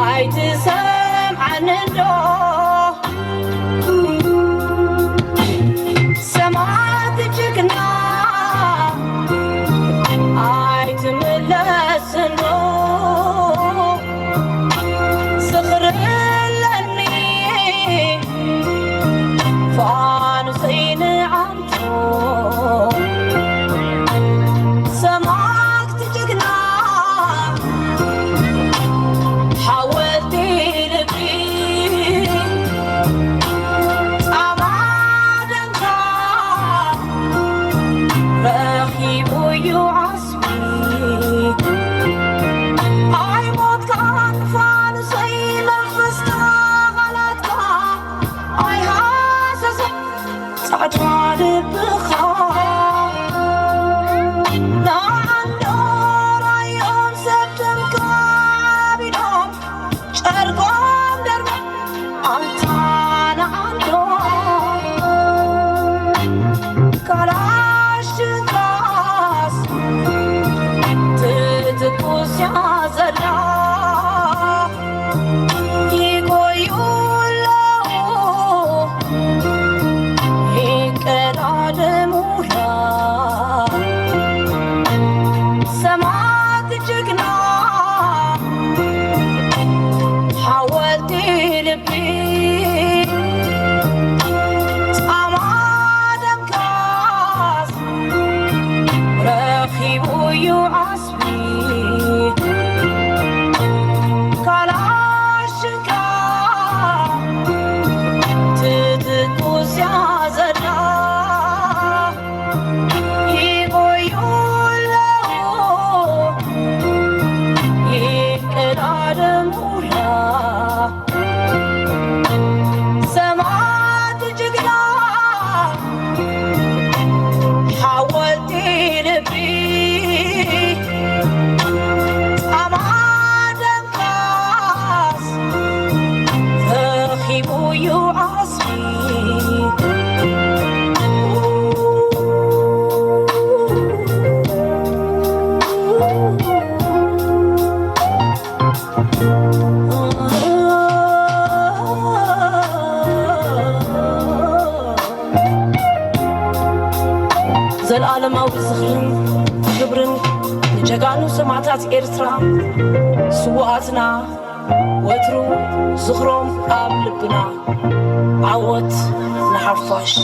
ኣይትሰምዓንዶ ሰማዕት ጅግና ኣይትምለስንዶ ዝኽርለኒ ፋኑሰይ ንዓንቶ ሰማዕት ጅግና ሓወልቲ ልቢ ፃማ ደምካ ረኺቡ እዩ ዓስቢ ኣይሞትካ ፋኑሰይ መንፈስካ ቓላትካ ኣይሃሰሰ ጻዕዳ ልብኻ ንዓንዶ ራዮም ሰብደምካ ቢዶም ጨርቆም ደርቦም ኣንታ ንዓንዶ ካላሽንካስ ትትኩስ እያ ዘላ ይጎዩ ኣለዉ ይቀዳድሙላ ሰማዕት ጅግና ሓወልቲ ልቢ ፃማ ደምካስ ረኺቡ እዩ ዓስቢ ካላሽንካ ትትኩስ እያ ዘላ ይጎዩ ኣለዉ ይቀዳድሙላ ሰማዕት ጅግና ሓወልቲ ልቢ ፃማ ደምካስ ረኺቡ እዩ ዓስቢ ዘለዓለማዊ ዝኽርን ክብርን ንጀጋኑ ሰማዕታት ኤርትራ ስዋኣትና ወትሩ ዝኽሮም ኣብ ልብና ዓወት ንሓፋሽ